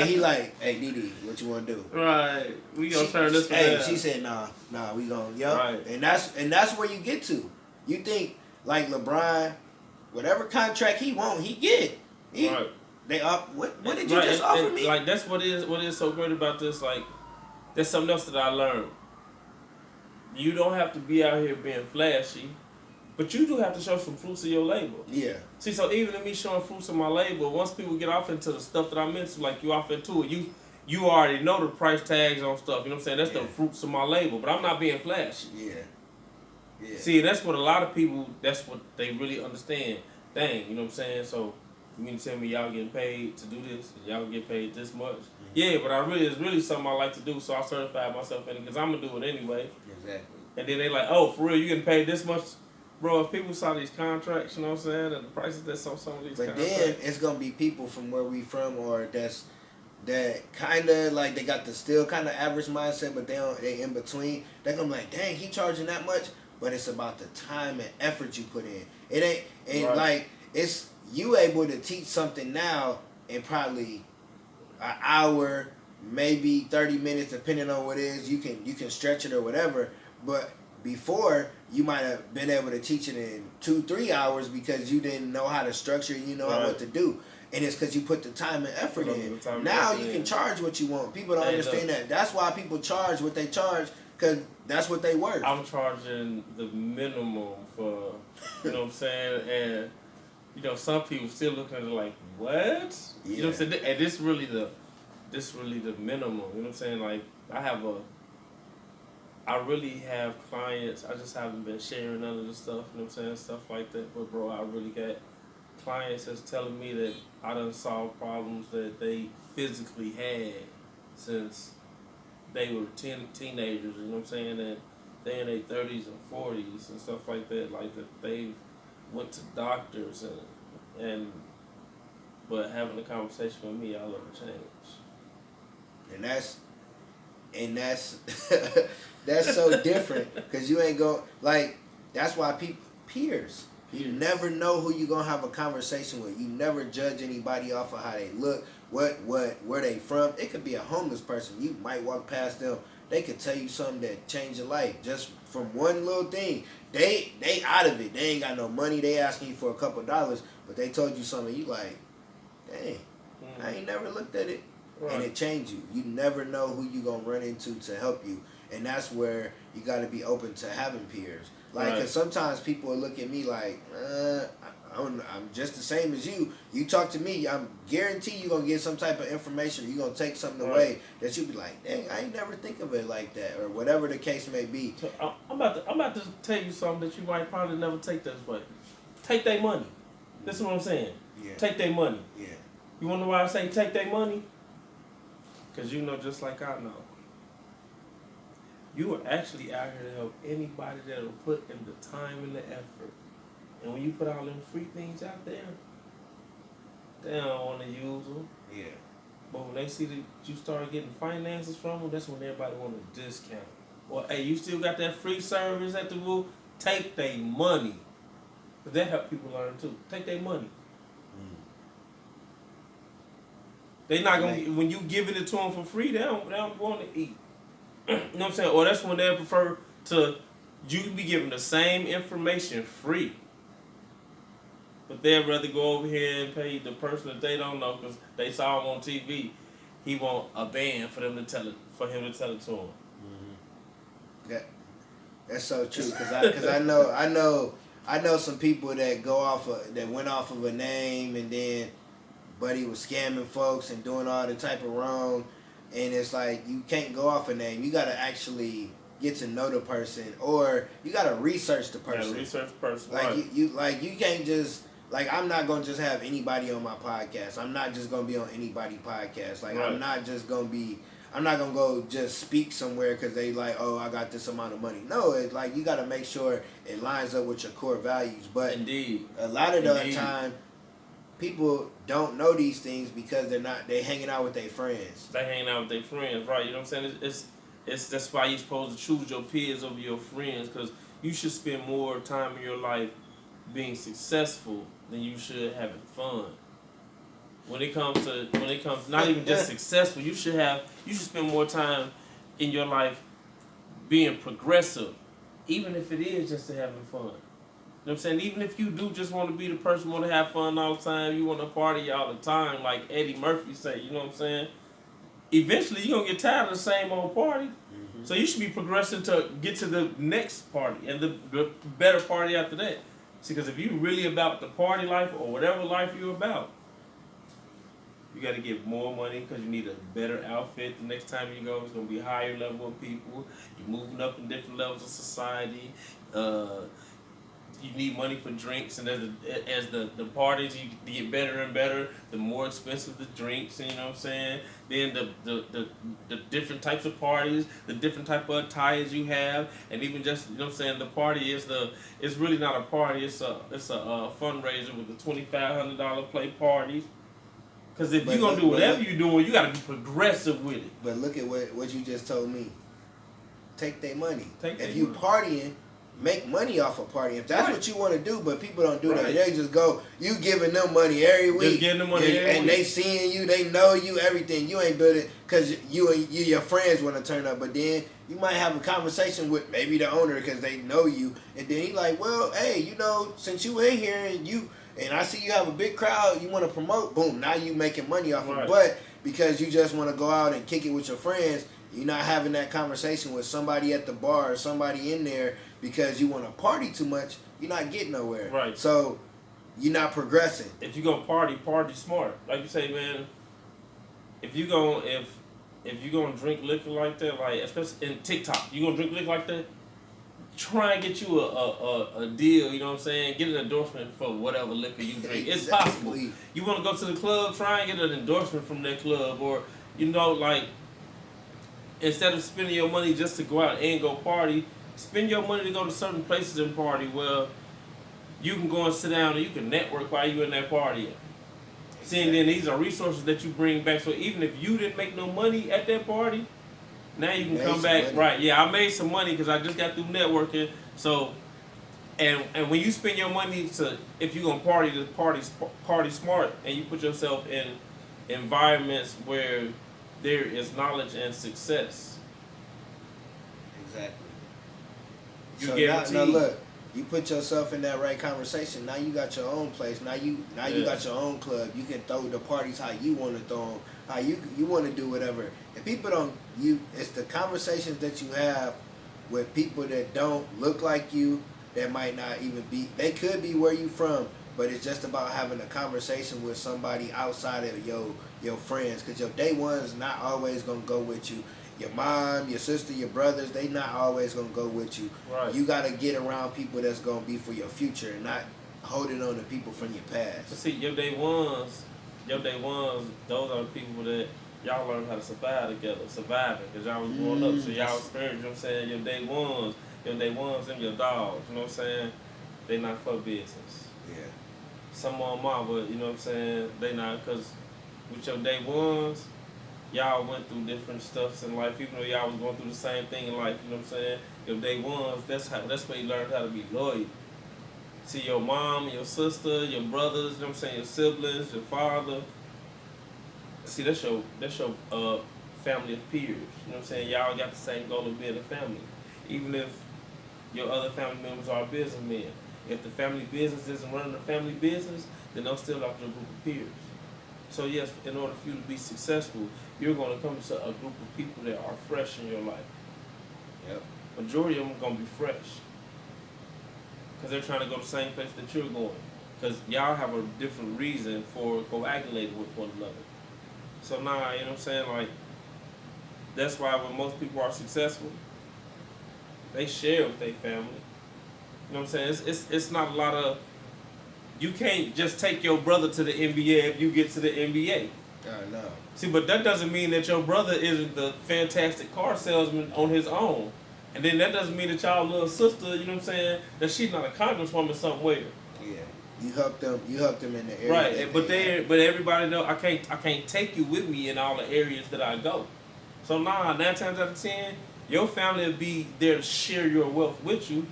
he like, hey, Didi, what you want to do? Right. We gonna turn this. Hey, she said, nah, we gonna, Right. And that's where you get to. You think like LeBron, whatever contract he want, he get. Right. They up. What did you just offer me? Like that's what is so great about this. Like there's something else that I learned. You don't have to be out here being flashy, but you do have to show some fruits of your labor. Yeah. See, so even in me showing fruits of my labor, once people get off into the stuff that I'm into, like you off into it, you already know the price tags on stuff. You know what I'm saying? That's the fruits of my labor. But I'm not being flashy. Yeah. Yeah. See, that's what a lot of people. That's what they really understand. Dang, you know what I'm saying? So you mean to tell me y'all getting paid to do this? Y'all get paid this much? Mm-hmm. Yeah, but it's really something I like to do. So I certified myself in it because I'm gonna do it anyway. Exactly. And then they like, oh, for real, you getting paid this much? Bro, if people saw these contracts, you know what I'm saying, and the prices that's on some of these contracts. But then it's going to be people from where we from or that kind of like they got the still kind of average mindset, but they in between. They're going to be like, dang, he charging that much? But it's about the time and effort you put in. It ain't like, it's you able to teach something now in probably an hour, maybe 30 minutes, depending on what it is. You can stretch it or whatever, but before you might have been able to teach it in 2-3 hours because you didn't know how to structure it, you know what to do, and it's because you put the time and effort in. Now you can charge what you want. People don't understand that. That's why people charge what they charge, because that's what they worth. I'm charging the minimum for, you know what I'm saying, and you know some people still looking at it like, what? Yeah. You know what I'm saying? And this really the minimum. You know what I'm saying? Like I really have clients. I just haven't been sharing none of the stuff, you know what I'm saying? Stuff like that. But, bro, I really got clients that's telling me that I done solved problems that they physically had since they were teenagers, you know what I'm saying? And they in their 30s and 40s and stuff like that. Like, that they went to doctors but having a conversation with me, I'll never change. And that's that's so different because you ain't go like that's why peers. You never know who you gonna have a conversation with. You never judge anybody off of how they look, where they from. It could be a homeless person. You might walk past them. They could tell you something that changed your life just from one little thing. They out of it. They ain't got no money. They asking you for a couple dollars, but they told you something. You like, dang, I ain't never looked at it. Right. And it changed you. You never know who you gonna run into to help you, and that's where you got to be open to having peers. Like, cause sometimes people will look at me like, I'm just the same as you. You talk to me, I'm guarantee you gonna get some type of information. You gonna take something away that you be like, dang, I ain't never think of it like that, or whatever the case may be. So I'm about to tell you something that you might probably never take this way. Take their money. This is what I'm saying. Yeah. Take their money. Yeah. You wonder why I say take their money? Because you know just like I know. You are actually out here to help anybody that will put in the time and the effort. And when you put all them free things out there, they don't want to use them. Yeah. But when they see that you start getting finances from them, that's when everybody want a discount. Or, hey, you still got that free service at the booth? Take their money. But that help people learn too. Take their money. They not gonna when you giving it to them for free. They don't want to eat. You know what I'm saying? Or that's when they prefer to you be giving the same information free, but they'd rather go over here and pay the person that they don't know because they saw him on TV. He want a band for him to tell it to him. Mm-hmm. That's so true because I know some people that that went off of a name and then. But he was scamming folks and doing all the type of wrong, and it's like you can't go off a name. You gotta actually get to know the person, or you gotta research the person. Yeah, research the person. Like right. you can't just like I'm not gonna just have anybody on my podcast. I'm not just gonna be on anybody's podcast. Like Right. I'm not gonna go just speak somewhere because they like, oh, I got this amount of money. No, it's like you got to make sure it lines up with your core values. But Indeed. a lot of the Indeed. time, people don't know these things because they hanging out with their friends. They hanging out with their friends, right? You know what I'm saying? It's that's why you're supposed to choose your peers over your friends, because you should spend more time in your life being successful than you should having fun. When it comes not even just successful, you should spend more time in your life being progressive, even if it is just to having fun. You know what I'm saying? Even if you do just want to be the person want to have fun all the time, you want to party all the time, like Eddie Murphy say, you know what I'm saying? Eventually you're gonna get tired of the same old party. Mm-hmm. So you should be progressing to get to the next party and the better party after that. See, because if you're really about the party life or whatever life you're about, you got to get more money because you need a better outfit. The next time you go, it's going to be higher level of people. You're moving up in different levels of society. You need money for drinks, and as the parties you get better and better, the more expensive the drinks. You know what I'm saying? Then the different types of parties, the different type of attires you have, and even just, you know what I'm saying, the party it's really not a party. It's a fundraiser with the $2,500 play parties. Because if you're gonna do whatever you're doing, you gotta be progressive with it. But look at what you just told me. Take their money. If you partying, make money off of partying. If that's what you want to do, but people don't do that. They just go, you giving them money every week. Just giving them money every week. They seeing you, they know you, everything. You ain't building because your friends want to turn up. But then you might have a conversation with maybe the owner because they know you. And then he like, well, hey, since you in here and I see you have a big crowd, you want to promote, boom, now you making money off of it. But because you just want to go out and kick it with your friends, you're not having that conversation with somebody at the bar or somebody in there because you want to party too much, you're not getting nowhere. Right. So you're not progressing. If you're going to party smart. Like you say, man, if you're going to drink liquor like that, like especially in TikTok, you're going to drink liquor like that, try and get you a deal, you know what I'm saying? Get an endorsement for whatever liquor you drink. It's possible. You want to go to the club, try and get an endorsement from that club. Or, like, instead of spending your money just to go out and go party, spend your money to go to certain places and party where you can go and sit down and you can network while you're in that party. Seeing then these are resources that you bring back. So even if you didn't make no money at that party, now you can come back, right? Yeah, I made some money because I just got through networking. So, and when you spend your money if you're gonna party smart, and you put yourself in environments where there is knowledge and success. Exactly. You guarantee. Now look, you put yourself in that right conversation. Now you got your own place. Now you got your own club. You can throw the parties how you want to throw them. How you want to do whatever. If people don't, it's the conversations that you have with people that don't look like you, that might not even be, they could be where you from, but it's just about having a conversation with somebody outside of your friends, because your day one's not always going to go with you. Your mom, your sister, your brothers, they not always going to go with you. Right. You got to get around people that's going to be for your future and not holding on to people from your past. But see, your day ones, those are the people that y'all learn how to surviving, because y'all was growing up, so y'all experienced, you know what I'm saying, your day ones, them your dogs, you know what I'm saying, they not for business. Yeah. Some on but you know what I'm saying, they not, because with your day ones, y'all went through different stuffs in life, even though y'all was going through the same thing in life, you know what I'm saying, your day ones, that's where you learned how to be loyal. See, your mom, your sister, your brothers, you know what I'm saying, your siblings, your father. See, that's your family of peers. You know what I'm saying? Y'all got the same goal of being a family. Even if your other family members are businessmen. If the family business isn't running the family business, then they'll still have your group of peers. So yes, in order for you to be successful, you're going to come to a group of people that are fresh in your life. Yep. Majority of them are going to be fresh. Because they're trying to go the same place that you're going. Because y'all have a different reason for coagulating with one another. So now, you know what I'm saying? Like, that's why when most people are successful, they share with their family. You know what I'm saying? It's not a lot of You can't just take your brother to the NBA if you get to the NBA. No. See, but that doesn't mean that your brother isn't the fantastic car salesman on his own. And then that doesn't mean that y'all little sister, you know what I'm saying, that she's not a congresswoman somewhere. Yeah. You helped them in the area. Right, but everybody know I can't take you with me in all the areas that I go. So 9 times out of 10, your family will be there to share your wealth with you,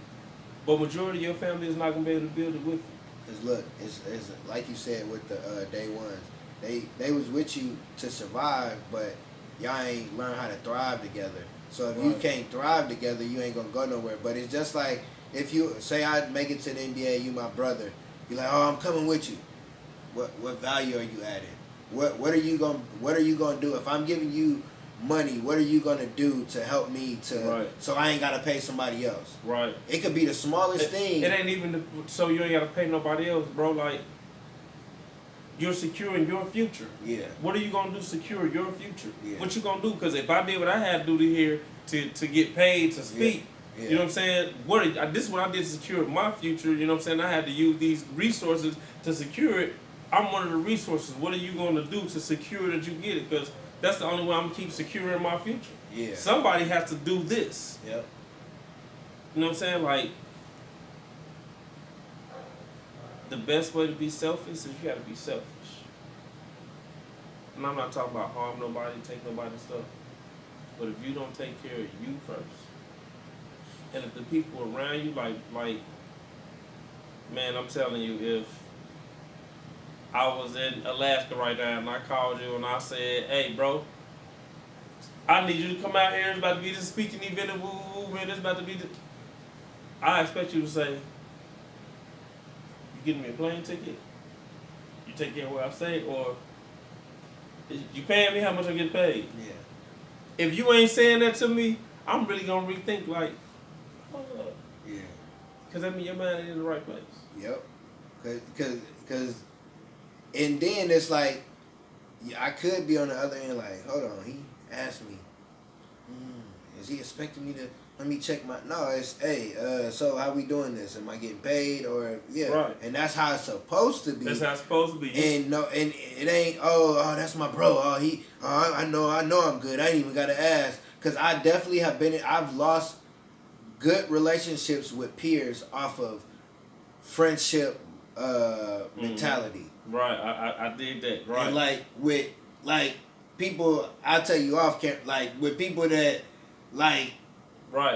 but majority of your family is not gonna be able to build it with you. Cause look, it's like you said with the day ones, they was with you to survive, but y'all ain't learn how to thrive together. So if you can't thrive together, you ain't gonna go nowhere. But it's just like if you say I make it to the NBA, you my brother, you're like, oh, I'm coming with you. What value are you adding? What are you gonna do if I'm giving you money? What are you gonna do to help me so I ain't gotta pay somebody else? Right. It could be the smallest thing. It ain't even so you ain't gotta pay nobody else, bro. Like you're securing your future. Yeah. What are you gonna do to secure your future? Yeah. What you gonna do? Because if I did what I had to do here to get paid to speak, you know what I'm saying? This is what I did to secure my future. You know what I'm saying? I had to use these resources to secure it. I'm one of the resources. What are you gonna do to secure that you get it? Because that's the only way I'm gonna keep securing my future. Yeah. Somebody has to do this. Yep. You know what I'm saying? Like, the best way to be selfish is you gotta be selfish. And I'm not talking about harm nobody, take nobody's stuff. But if you don't take care of you first, and if the people around you, like, man, I'm telling you, if I was in Alaska right now and I called you and I said, hey, bro, I need you to come out here. It's about to be this speaking event and woo, man. It's about to be I expect you to say, you getting me a plane ticket? You take care of what I say? Or you paying me how much I get paid? Yeah. If you ain't saying that to me, I'm really going to rethink, like, hold up. Yeah. Because that means your mind ain't in the right place. Yep. Because, and then it's like, I could be on the other end like, hold on, he asked me, is he expecting me to, let me check my, no, it's, hey, so how we doing this? Am I getting paid? Or, yeah. Right. And that's how it's supposed to be. That's how it's supposed to be. And no, and it ain't, oh, that's my bro. I know I'm good. I ain't even got to ask. Because I definitely have I've lost good relationships with peers off of friendship mentality. Right, I did that. Right. And with people, I'll tell you off camera, with people that right,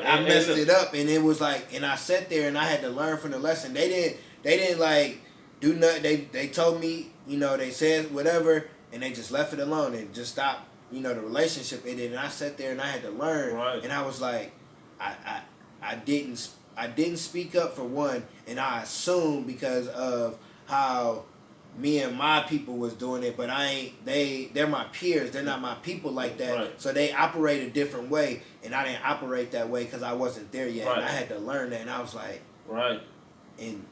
I messed it up, and it was and I sat there and I had to learn from the lesson. They didn't do nothing. They told me, they said whatever, and they just left it alone and just stopped, the relationship. And then I sat there and I had to learn, right. And I was like, I didn't speak up for one, and I assumed because of how me and my people was doing it, but they're my peers, they're not my people like that. Right. So they operate a different way, and I didn't operate that way because I wasn't there yet. Right. And I had to learn that, and I was like, right. And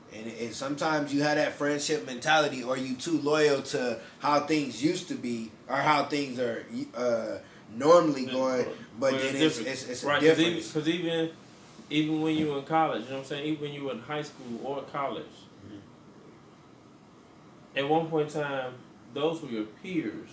sometimes you have that friendship mentality, or you too loyal to how things used to be, or how things are normally going, but then it's a difference. Because even when you were in college, you know what I'm saying? Even when you were in high school or college, at one point in time, those were your peers.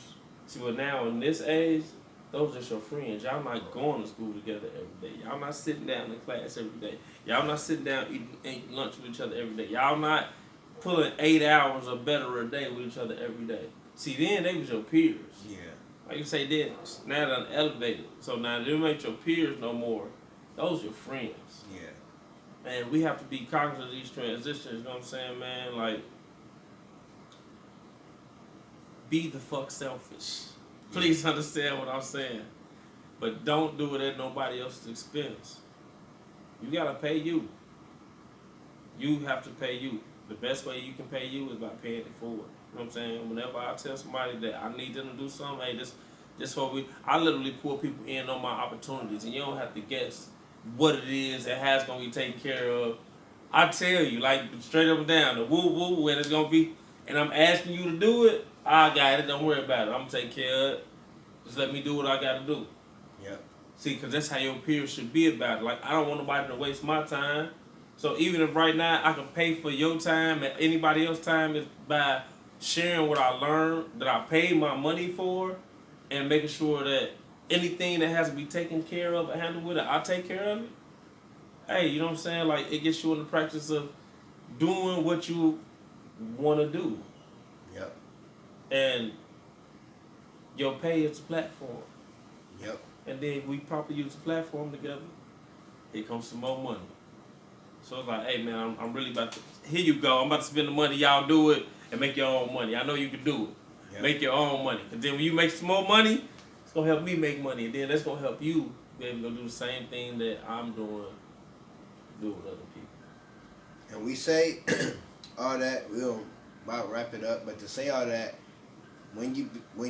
See, but now in this age, those are your friends. Y'all not going to school together every day. Y'all not sitting down in class every day. Y'all not sitting down eating lunch with each other every day. Y'all not pulling 8 hours or better a day with each other every day. See, then they was your peers. Yeah. Like you say, then now they're elevated. So now they ain't your peers no more. Those are your friends. Yeah. And we have to be cognizant of these transitions. You know what I'm saying, man? Like, be the fuck selfish. Please understand what I'm saying. But don't do it at nobody else's expense. You gotta pay you. You have to pay you. The best way you can pay you is by paying it forward. You know what I'm saying? Whenever I tell somebody that I need them to do something, hey, this what I literally pull people in on my opportunities, and you don't have to guess what it is and how it's gonna be taken care of. I tell you, like straight up and down, the woo woo, when it's gonna be, and I'm asking you to do it. I got it. Don't worry about it. I'm gonna take care of it. Just let me do what I gotta do. Yep. See, because that's how your peers should be about it. Like, I don't want nobody to waste my time. So even if right now I can pay for your time and anybody else's time is by sharing what I learned that I paid my money for, and making sure that anything that has to be taken care of and handled with it, I take care of it. Hey, you know what I'm saying? Like it gets you in the practice of doing what you want to do, Yep. and your pay is the platform. Yep. And then we properly use the platform together. Here comes some more money. So it's like, hey man, I'm really about to. Here you go. I'm about to spend the money. Y'all do it and make your own money. I know you can do it. Yep. Make your own money. Cause then when you make some more money, it's gonna help me make money, and then that's gonna help you be able to do the same thing that I'm doing. Do with other people. And we say all that. We'll about wrap it up. But to say all that, when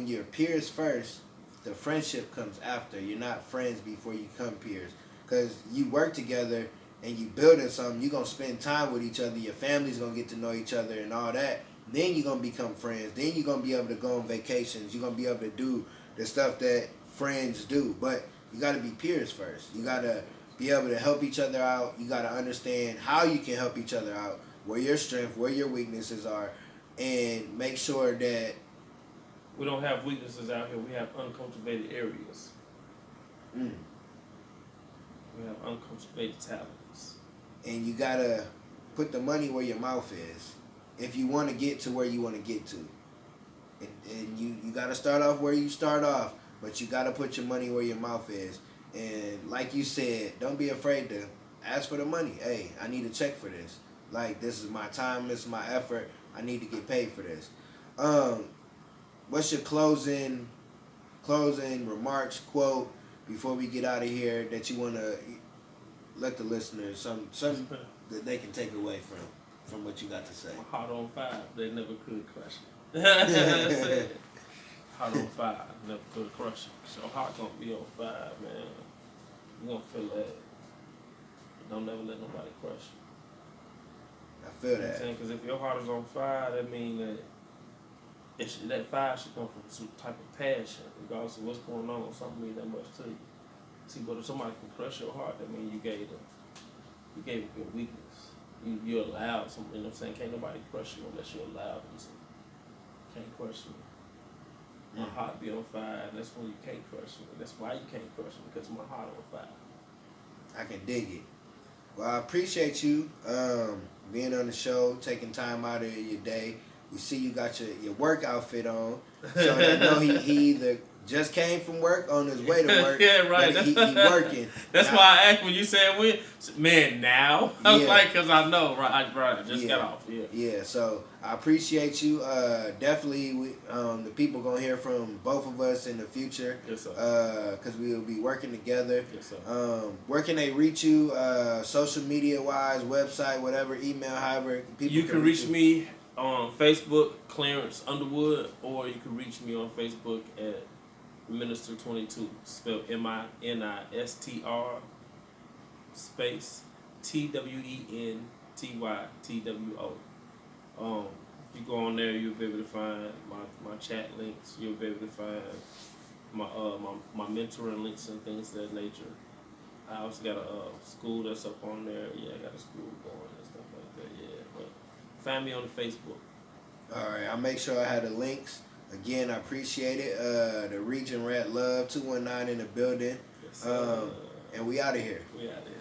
you're peers first, the friendship comes after. You're not friends before you become peers. Because you work together and you building something, you're going to spend time with each other. Your family's going to get to know each other and all that. Then you're going to become friends. Then you're going to be able to go on vacations. You're going to be able to do the stuff that friends do. But you got to be peers first. You got to be able to help each other out. You got to understand how you can help each other out, where your strength, where your weaknesses are, and make sure that we don't have weaknesses out here. We have uncultivated areas. Mm. We have uncultivated talents. And you gotta put the money where your mouth is if you want to get to where you want to get to. And you gotta start off where you start off, but you gotta put your money where your mouth is. And like you said, don't be afraid to ask for the money. Hey, I need a check for this. Like, this is my time, this is my effort. I need to get paid for this. What's your closing remarks, quote, before we get out of here that you want to let the listeners, some that they can take away from what you got to say? My heart on fire, they never could crush it. Heart on fire, never could crush it. So heart gonna be on fire, man. You gonna feel that. Don't never let nobody crush you. I feel that. Because if your heart is on fire, that means that that fire should come from some type of passion, regardless of what's going on. Something mean that much to you. See, but if somebody can crush your heart, that means you gave it your weakness. You allowed something. You know what I'm saying? Can't nobody crush you unless you allow them to. Can't crush me. My heart be on fire, and that's when you can't crush me. That's why you can't crush me, because my heart on fire. I can dig it. Well, I appreciate you being on the show, taking time out of your day. We see you got your work outfit on, so I know he either just came from work on his way to work. Yeah, right. He working. That's now, why I asked when you said when. Man, now I was like, because I know, right? I just got off. Yeah. Yeah. So I appreciate you. Definitely, the people gonna hear from both of us in the future. Yes, sir. Because we will be working together. Yes, sir. Where can they reach you? Social media wise, website, whatever, email, however. People You can reach me on Facebook, Clarence Underwood, or you can reach me on Facebook at Minister 22, spelled MINISTR space TWENTYTWO. If you go on there, you'll be able to find my chat links. You'll be able to find my mentoring links and things of that nature. I also got a school that's up on there. Yeah, I got a school going and stuff like that. Yeah, but find me on the Facebook. All right, I'll make sure I have the links. Again, I appreciate it. The Region Rat Love 219 in the building. Yes, and we out of here. We out of here.